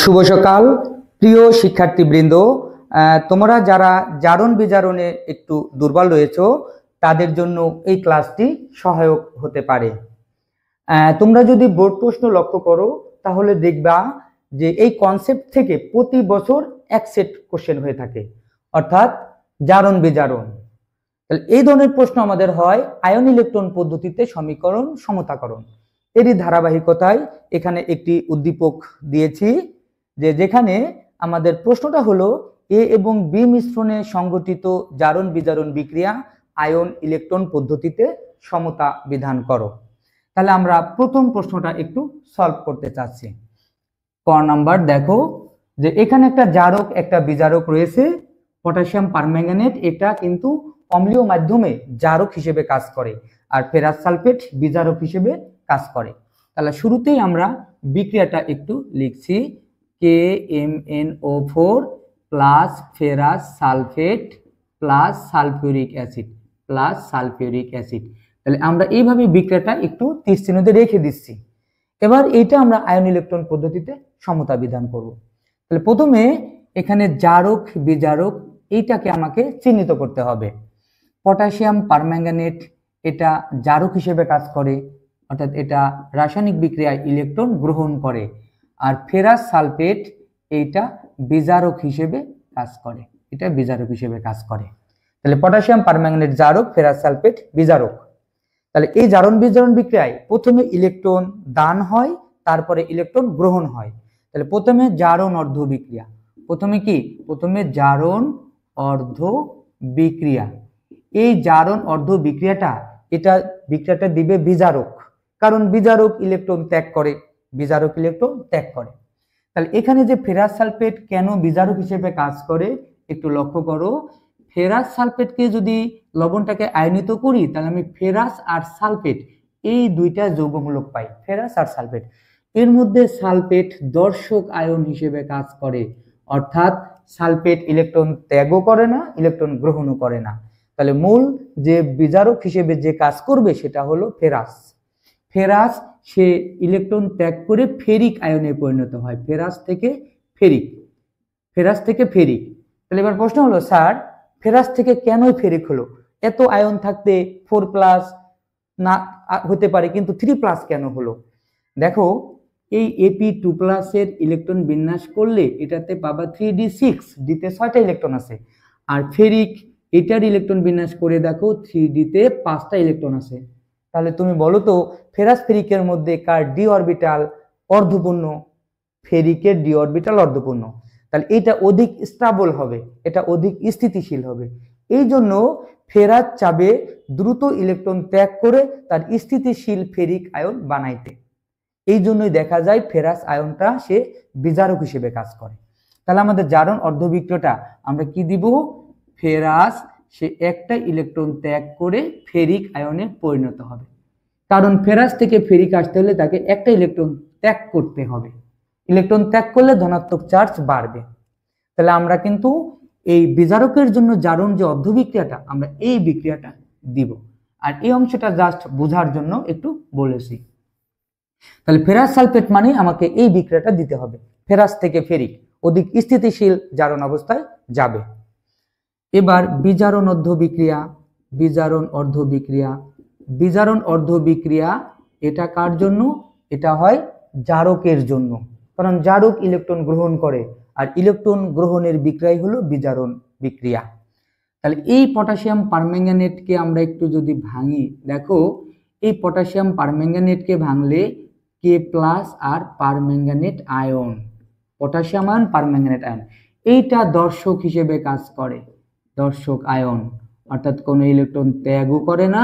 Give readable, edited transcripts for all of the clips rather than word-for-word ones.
শুভ সকাল প্রিয় শিক্ষার্থীবৃন্দ। তোমরা যারা জারণ বিজারণে একটু দুর্বল রয়েছো তাদের জন্য এই ক্লাসটি সহায়ক হতে পারে। তোমরা যদি বোর্ড প্রশ্ন লক্ষ্য করো তাহলে দেখবা যে এই কনসেপ্ট থেকে প্রতি বছর এক সেট কোশ্চেন হয়ে থাকে, অর্থাৎ জারণ বিজারণ। তাহলে এই ধরনের প্রশ্ন আমাদের হয় আয়ন ইলেকট্রন পদ্ধতিতে সমীকরণ সমতাকরণ। এরই ধারাবাহিকতায় এখানে একটি উদ্দীপক দিয়েছি যেখানে আমাদের প্রশ্নটা হলো এ এবং বি মিশ্রণে সংঘটিত জারণ বিজারণ বিক্রিয়া আয়ন ইলেকট্রন পদ্ধতিতে সমতা বিধান করো। তাহলে আমরা প্রথম প্রশ্নটা একটু সলভ করতে চাচ্ছি। ক নাম্বার দেখো যে এখানে একটা জারক একটা বিজারক রয়েছে, পটাশিয়াম পারম্যাঙ্গানেট এটা কিন্তু অম্লীয় মাধ্যমে জারক হিসেবে কাজ করে আর ফেরাস সালফেট বিজারক হিসেবে কাজ করে। তাহলে শুরুতেই আমরা বিক্রিয়াটা একটু লিখছি, KMnO4 plus ferrous sulphate plus sulphuric acid plus sulphuric acid. তাহলে আমরা এইভাবে বিক্রিয়াটা একটু তীর চিহ্ন দিয়ে রেখে দিচ্ছি। এবার এইটা আমরা আয়ন ইলেকট্রন পদ্ধতিতে সমতা বিধান করব। তাহলে প্রথমে এখানে জারক বিজারক এইটাকে আমাকে চিহ্নিত করতে হবে। পটাশিয়াম পারম্যাঙ্গানেট এটা জারক হিসেবে কাজ করে, অর্থাৎ এটা রাসায়নিক বিক্রিয়ায় ইলেকট্রন গ্রহণ করে, আর ফেরাস সালফেট এইটা বিজারক হিসেবে কাজ করে, এটা বিজারক হিসেবে কাজ করে। তাহলে পটাশিয়াম পারম্যাঙ্গানেট জারক, ফেরাস সালফেট বিজারক। তাহলে এই জারণ বিজারণ বিক্রিয়ায় প্রথমে ইলেকট্রন দান হয়, তারপরে ইলেকট্রন গ্রহণ হয়। তাহলে প্রথমে জারণ অর্ধ বিক্রিয়া, প্রথমে জারণ অর্ধ বিক্রিয়া। এই জারণ অর্ধ বিক্রিয়াটা বিক্রিয়াটা দিবে বিজারক, কারণ বিজারক ইলেকট্রন ত্যাগ করে, বিজারক ইলেকট্রন ত্যাগ করে। তাহলে এখানে যে ফেরাস সালফেট কেন বিজারক হিসেবে কাজ করে একটু লক্ষ্য করো। ফেরাস সালফেটকে যদি লবণটাকে আয়নিত করি তাহলে আমি ফেরাস আর সালফেট এই দুইটা যৌগমূলক পাই, ফেরাস আর সালফেট। এর মধ্যে সালফেট দর্শক আয়ন হিসেবে কাজ করে, অর্থাৎ সালফেট ইলেকট্রন ত্যাগও করে না, ইলেকট্রন গ্রহণও করে না। তাহলে মূল যে বিজারক হিসেবে যে কাজ করবে সেটা হলো ফেরাস। ফেরাস সে ইলেকট্রন ত্যাগ করে ফেরিক আয়নে পরিণত হয়, ফেরাস থেকে ফেরিক, ফেরাস থেকে ফেরিক। তাহলে এবার প্রশ্ন হলো স্যার ফেরাস থেকে কেনই ফেরিক হলো? এত আয়ন থাকতে 4+ না হতে পারে, কিন্তু 3+ কেন হলো? দেখো এই Ap2+ এর ইলেকট্রন বিন্যাস করলে এটাতে পাবা 3d6, ডিতে 6টা ইলেকট্রন আছে। আর ফেরিক এটার ইলেকট্রন বিন্যাস করে দেখো 3d-তে 5টা ইলেকট্রন আছে। তাহলে তুমি বলো তো ফেরাস ফেরিকের মধ্যে কার ডি অরবিটাল অর্ধপূর্ণ? ফেরিকের ডি অরবিটাল অর্ধপূর্ণ। তাহলে এটা অধিক স্টেবল হবে, এটা অধিক স্থিতিশীল হবে। এই জন্য ফেরাস চাবে দ্রুত ইলেকট্রন ত্যাগ করে তার স্থিতিশীল ফেরিক আয়ন বানাইতে। এই জন্যই দেখা যায় ফেরাস আয়নটা সে বিজারক হিসেবে কাজ করে। তাহলে আমাদের জারণ অর্ধবিক্রিয়াটা আমরা কি দিব? ফেরাস সে একটা ইলেকট্রন ত্যাগ করে ফেরিক আয়নে পরিণত হবে, কারণ ফেরাস থেকে ফেরিক আসতে হলে তাকে একটা ইলেকট্রন ত্যাগ করতে হবে। ইলেকট্রন ত্যাগ করলে ধনাত্মক চার্জ বাড়বে। তাহলে আমরা কিন্তু এই বিজারকের জন্য জারণ যে অর্ধবিক্রিয়াটা আমরা এই বিক্রিয়াটা দিব, আর এই অংশটা জাস্ট বোঝার জন্য একটু বলেছি। তাহলে ফেরাস সালফেট মানে আমাকে এই বিক্রিয়াটা দিতে হবে, ফেরাস থেকে ফেরিক অধিক স্থিতিশীল জারণ অবস্থায় যাবে। এবার বিজারণ অর্ধ বিক্রিয়া, বিজারণ অর্ধ বিক্রিয়া, বিজারণ অর্ধ বিক্রিয়া এটা কার জন্য? এটা হয় জারকের জন্য, কারণ জারক ইলেকট্রন গ্রহণ করে আর ইলেকট্রন গ্রহণের বিক্রিয়াই হলো বিজারণ বিক্রিয়া। তাহলে এই পটাশিয়াম পারম্যাঙ্গানেটকে আমরা একটু যদি ভাঙি, দেখো এই পটাশিয়াম পারম্যাঙ্গানেটকে ভাঙলে K+ আর permanganate ion, potassium ion permanganate ion এইটা দর্শক হিসেবে কাজ করে, দর্শক আয়ন, অর্থাৎ কোনো ইলেকট্রন ত্যাগও করে না,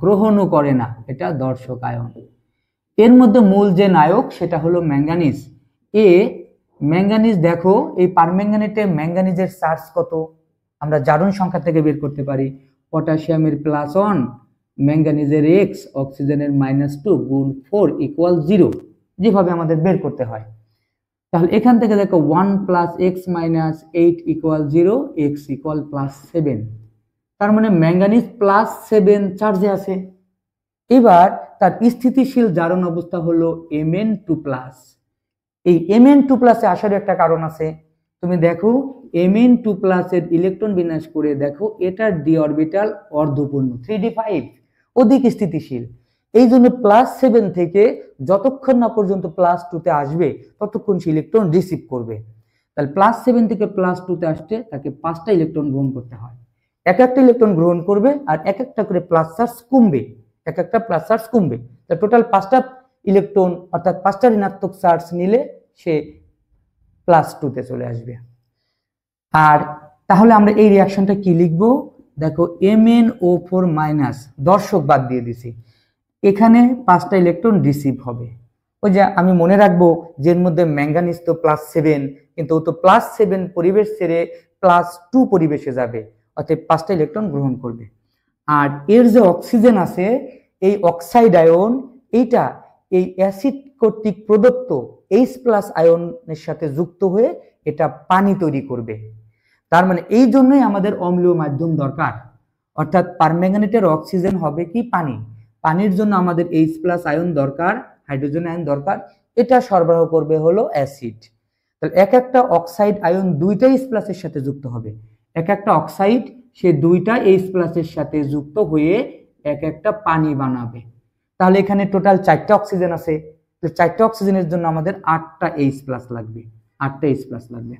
গ্রহণও করে না, এটা দর্শক আয়ন। এর মধ্যে মূল যে নায়ক সেটা হলো ম্যাঙ্গানিজ। ম্যাঙ্গানিজ দেখো এই পারম্যাঙ্গানেটে ম্যাঙ্গানিজের চার্জ কত আমরা জারণ সংখ্যা থেকে বের করতে পারি। পটাশিয়ামের +1, ম্যাঙ্গানিজের x, অক্সিজেনের -2 গুণ 4 = 0, যেভাবে আমাদের বের করতে হয়। তাহলে এখান থেকে দেখো 1 + x - 8 = 0, x = +7, তার মানে ম্যাঙ্গানিজ +7 চার্জে আছে। এবার তার স্থিতিশীল জারণ অবস্থা হলো Mn2+, এই Mn2 প্লাসে আসার একটা কারণ আছে। তুমি দেখো Mn2 প্লাসের ইলেকট্রন বিন্যাস করে দেখো এটার ডি অরবিটাল অর্ধপূর্ণ 3d5 অধিক স্থিতিশীল। এই জন্য +7 থেকে যতক্ষণ না পর্যন্ত +2 তে আসবে ততক্ষণ সে ইলেকট্রন রিসিভ করবে। তাহলে +7 থেকে +2 তে আসতে তাকে 5টা ইলেকট্রন গ্রহণ করতে হয়। এক একটা ইলেকট্রন গ্রহণ করবে আর এক একটা করে প্লাস চার্জ কমবে, এক একটা প্লাস চার্জ কমবে। তাহলে টোটাল 5টা ইলেকট্রন অর্থাৎ 5টা ঋণাত্মক চার্জ নিলে সে +2 তে চলে আসবে। আর তাহলে আমরা এই রিঅ্যাকশনটা কি লিখব? দেখো MnO4- দর্শক বাদ দিয়ে দিছি, এখানে 5টা ইলেকট্রন রিসিভ হবে। ওই যে আমি মনে রাখবো যে এর মধ্যে ম্যাঙ্গানিজ তো +7, কিন্তু ও তো +7 পরিবেশ ছেড়ে +2 পরিবেশে যাবে, অর্থাৎ 5টা ইলেকট্রন গ্রহণ করবে। আর এর যে অক্সিজেন আছে এই অক্সাইড আয়ন এইটা এই অ্যাসিড কর্তৃক প্রদত্ত H+ আয়নের সাথে যুক্ত হয়ে এটা পানি তৈরি করবে। তার মানে এই জন্যই আমাদের অম্লীয় মাধ্যম দরকার, অর্থাৎ পারম্যাঙ্গানেটের অক্সিজেন হবে কি পানি, পানির জন্য আমাদের H+ আয়ন দরকার, হাইড্রোজেন আয়ন দরকার, এটা সরবরাহ করবে হলো অ্যাসিড। তাহলে এক একটা অক্সাইড আয়ন 2টা H+ এর সাথে যুক্ত হবে, এক একটা অক্সাইড সে 2টা H+ এর সাথে যুক্ত হয়ে এক একটা পানি বানাবে। তাহলে এখানে টোটাল 4টা অক্সিজেন আছে, তো 4টা অক্সিজেনের জন্য আমাদের 8টা H+ লাগবে, 8টা H+ লাগবে।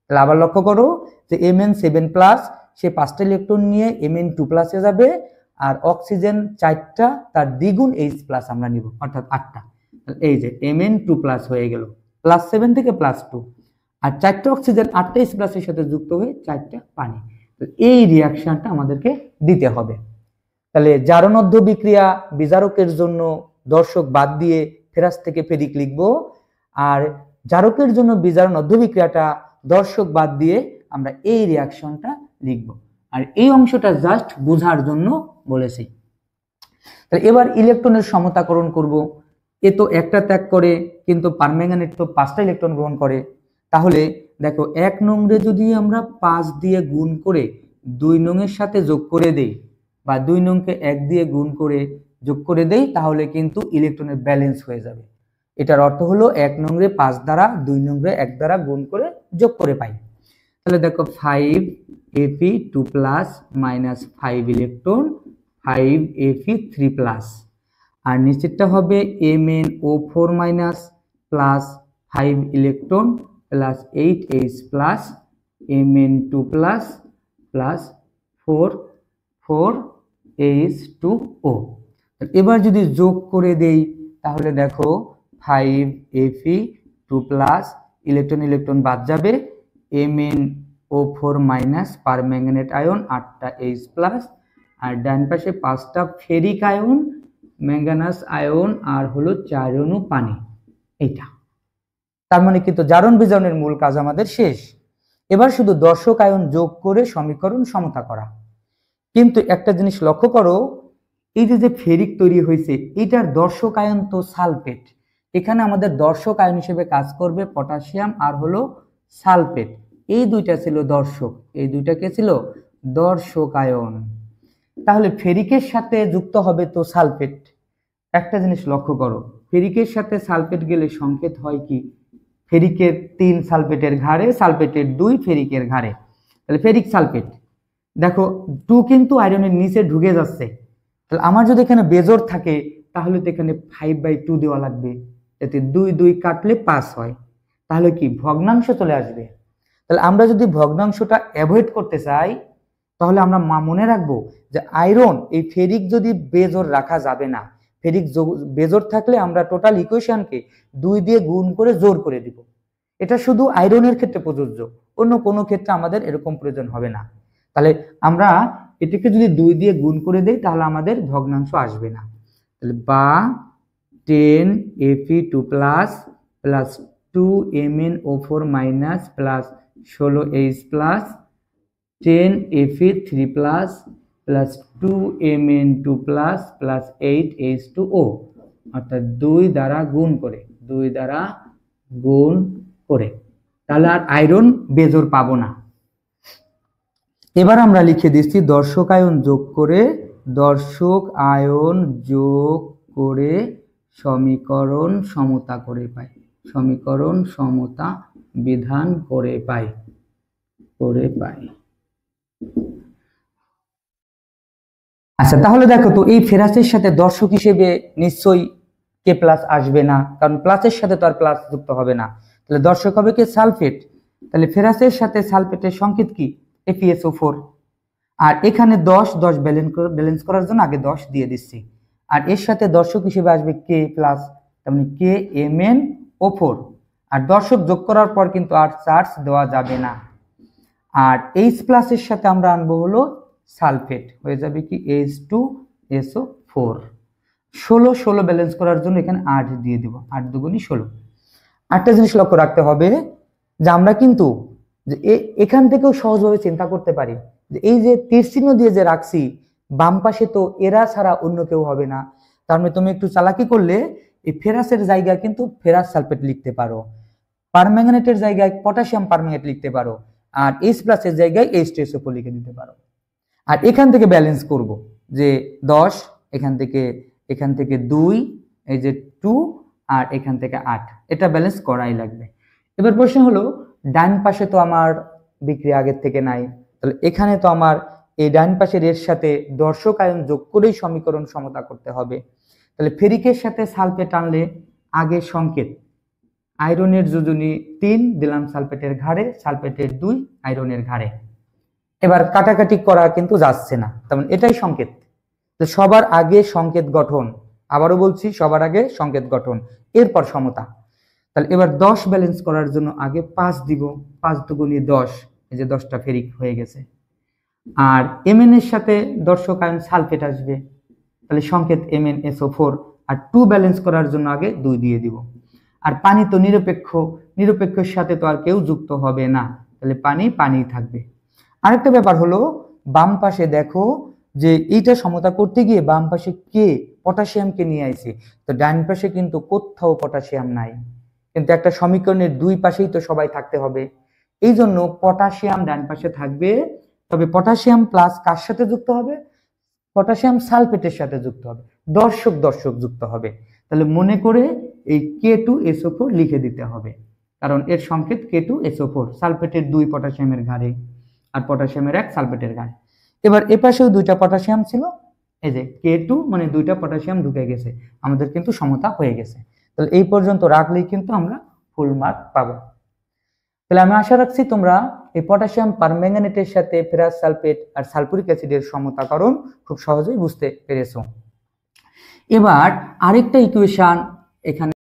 তাহলে আবার লক্ষ্য করো যে Mn7+ সে 5টা ইলেকট্রন নিয়ে Mn2+ এ যাবে, আর অক্সিজেন 4টা তার দ্বিগুণ H+ আমরা নিব, অর্থাৎ 8টা। এই যে Mn2+ হয়ে গেল +7 থেকে +2, আর 4টা অক্সিজেন 8টা H+ এর সাথে যুক্ত হয়ে 4টা পানি। তো এই রিঅ্যাকশনটা আমাদেরকে দিতে হবে। তাহলে জারণোদ্ধ বিক্রিয়া বিজারকের জন্য দর্শক বাদ দিয়ে ফেরাস থেকে ফেরিক লিখব, আর জারকের জন্য বিজারণোদ্ধ বিক্রিয়াটা দর্শক বাদ দিয়ে আমরা এই রিঅ্যাকশনটা লিখব। আর এই অংশটা জাস্ট বোঝার জন্য বলেছি। তাহলে এবার ইলেকট্রনের সমতাকরণ করব। এ তো একটা ত্যাগ করে, কিন্তু পারম্যাঙ্গানেট তো 5টা ইলেকট্রন গ্রহণ করে। তাহলে দেখো 1 নংরে যদি আমরা 5 দিয়ে গুণ করে 2 নংয়ের সাথে যোগ করে দেই, বা 2 নংকে 1 দিয়ে গুণ করে যোগ করে দেই, তাহলে কিন্তু ইলেকট্রনের ব্যালেন্স হয়ে যাবে। এটার অর্থ হলো 1 নংরে 5 দ্বারা 2 নংরে 1 দ্বারা গুণ করে যোগ করে পাই। তাহলে দেখো 5Fe2+ মাইনাস 5 ইলেকট্রন 5Fe3+, আর নিচেরটা হবে MnO4- plus 5 electron plus 8H+ Mn2+ plus 4H2O। এবার যদি যোগ করে দেই তাহলে দেখো 5Fe2+ ইলেকট্রন ইলেকট্রন বাদ যাবে, MnO4- পারম্যাঙ্গানেট আয়ন 8টা H+, আর ডান পাশে 5টা ফেরিক আয়ন ম্যাঙ্গানাস আয়ন আর হলো 4 অণু পানি। এইটা তার মানে কিন্তু জারণ বিজারণের মূল কাজ আমাদের শেষ। এবার শুধু দর্শক আয়ন যোগ করে সমীকরণ সমতা করা। কিন্তু একটা জিনিস লক্ষ্য করো, এই যে ফেরিক তৈরি হয়েছে এটার দর্শক আয়ন তো সালফেট, এখানে আমাদের দর্শক আয়ন হিসেবে কাজ করবে পটাশিয়াম আর হলো সালফেট, এই দুইটা ছিল দর্শক, এই দুইটা কে ছিল দর্শক আয়ন। তাহলে ফেরিকের সাথে যুক্ত হবে তো সালফেট। একটা জিনিস লক্ষ্য করো, ফেরিকের সাথে সালফেট গেলে সংকেত হয় কি, ফেরিকের 3 সালফেটের ঘাড়ে, সালফেটের 2 ফেরিকের ঘাড়ে। তাহলে ফেরিক সালফেট দেখো 2 কিন্তু আয়রনের নিচে ঢুকে যাচ্ছে। তাহলে আমার যদি এখানে বেজোড় থাকে তাহলে তো এখানে 5/2 দেওয়া লাগবে, যাতে 2 2 কাটলে 5 হয়, তাহলে কি ভগ্নাংশ চলে আসবে। তাহলে আমরা যদি ভগ্নাংশটা অ্যাভয়েড করতে চাই তাহলে আমরা মনে রাখবো যে আয়রন এই ফেরিক যদি বেজোড় রাখা যাবে না, ফেরিক বেজোড় থাকলে আমরা টোটাল ইকুয়েশনকে 2 দিয়ে গুণ করে জোর করে দিব। এটা শুধু আয়রনের ক্ষেত্রে প্রযোজ্য, অন্য কোনো ক্ষেত্রে আমাদের এরকম প্রয়োজন হবে না। তাহলে আমরা এটাকে যদি 2 দিয়ে গুণ করে দেই তাহলে আমাদের ভগ্নাংশ আসবে না। তাহলে বা 10Fe2+ plus 2 MnO4- plus 16H+ 10Fe3+ plus 2 Mn2+ plus 8H2O, অর্থাৎ 2 দ্বারা গুণ করে, 2 দ্বারা গুণ করে, তাহলে আর আয়রন বেজোড় পাবো না। এবার আমরা লিখে দিচ্ছি দর্শক আয়ন যোগ করে, দর্শক আয়ন যোগ করে সমীকরণ সমতা করে পাই। সমীকরণ সমতা বিধান করে পাই। আচ্ছা, তাহলে দেখো তো এই ফেরাসের সাথে দর্শক হিসেবে নিশ্চয়ই কে প্লাস আসবে না, কারণ প্লাসের সাথে তো আর প্লাস যুক্ত হবে না। তাহলে দর্শক হবে কে? সালফেট। তাহলে ফেরাসের সাথে সালফেটের সংকেত কি? FeSO4। আর এখানে 10 ব্যালেন্স করার জন্য আগে 10 দিয়ে দিচ্ছি। আর এর সাথে দর্শক হিসেবে আসবে কে প্লাস, তার মানে KMnO4। আর দর্শক যোগ করার পর কিন্তু আর চার্জ দেওয়া যাবে না। আর H প্লাসের সাথে আমরা আনবো হলো সালফেট, হয়ে যাবে কি H2SO4। 16 ব্যালেন্স করার জন্য এখানে 8 দিয়ে দিব, 8 দুগুণী 16। একটা জিনিস লক্ষ্য রাখতে হবে যে আমরা কিন্তু যে এখান থেকেও সহজভাবে চিন্তা করতে পারি যে এই যে তীর চিহ্ন দিয়ে যে রাখছি বাম পাশে, তো এরা ছাড়া অন্য কেউ হবে না। তার মানে তুমি একটু চালাকি করলে এই ফেরাসের জায়গায় কিন্তু ফেরাস সালফেট লিখতে পারো, পারম্যাঙ্গানেটের জায়গায় পটাশিয়াম পারম্যাঙ্গানেট লিখতে পারো, আর H প্লাসের জায়গায় H2SO4 লিখে দিতে পারো। আর এখান থেকে ব্যালেন্স করব যে 10, এখান থেকে 2, এই যে 2, আর এখান থেকে 8, এটা ব্যালেন্স করাই লাগবে। এবার প্রশ্ন হলো ডান পাশে তো আমার বিক্রিয়া আগের থেকে নাই, তাহলে এখানে তো আমার এই ডান পাশের এর সাথে দর্শক আয়ন যোগ করেই সমীকরণ সমতা করতে হবে। তাহলে ফেরিকের সাথে সালফেট আনলে আগে সংকেত আয়রনের যোজনী 3 দিলাম সালফেটের ঘাড়ে, সালফেটের 2 আয়রনের ঘাড়ে। এবার কাটাকাটি করা কিন্তু যাচ্ছে না, তেমন এটাই সংকেত। তো সবার আগে সংকেত গঠন, আবারও বলছি সবার আগে সংকেত গঠন, এরপর সমতা। তাহলে এবার 10 ব্যালেন্স করার জন্য আগে 5 দিব, 5 দুগুণী 10, এই যে 10টা ফেরিক হয়ে গেছে। আর Mn এর সাথে দর্শক আয়ন সালফেট আসবে, তাহলে সংকেত MnSO4। আর 2 ব্যালেন্স করার জন্য আগে 2 দিয়ে দিব। আর পানি তো নিরপেক্ষের সাথে তো আর কেউ যুক্ত হবে না, তাহলে পানিই থাকবে। আরেকটা ব্যাপার হলো বাম পাশে দেখো যে এইটা সমতা করতে গিয়ে বাম পাশে কে পটাশিয়ামকে নিয়ে আইছে, তো ডান পাশে কিন্তু কোথাও পটাশিয়াম নাই, কিন্তু একটা সমীকরণের দুই পাশেই তো সবাই থাকতে হবে। এই জন্য পটাশিয়াম ডান পাশে থাকবে, তবে পটাশিয়াম প্লাস কার সাথে যুক্ত হবে? পটাশিয়াম সালফেটের সাথে যুক্ত হবে, দর্শক যুক্ত হবে। তাহলে মনে করে এই K2SO4 লিখে দিতে হবে, কারণ এর সংকেত K2SO4, সালফেটের 2 পটাশিয়ামের ঘাড়ে আর পটাশিয়ামের 1 সালফেটের ঘাড়ে। এবার এপাশেও 2টা পটাশিয়াম ছিল, এই যে K2 মানে 2টা পটাশিয়াম ঢুকে গেছে, আমাদের কিন্তু সমতা হয়ে গেছে। তাহলে এই পর্যন্ত রাখলেই কিন্তু আমরা ফুল মার্ক পাবো। তাহলে আমি আশা রাখছি তোমরা এই পটাশিয়াম পারম্যাঙ্গানেটের সাথে ফেরাস সালফেট আর সালফুরিক অ্যাসিডের সমতাকরণ খুব সহজেই বুঝতে পেরেছো। এবার আরেকটা ইকুয়েশন এখানে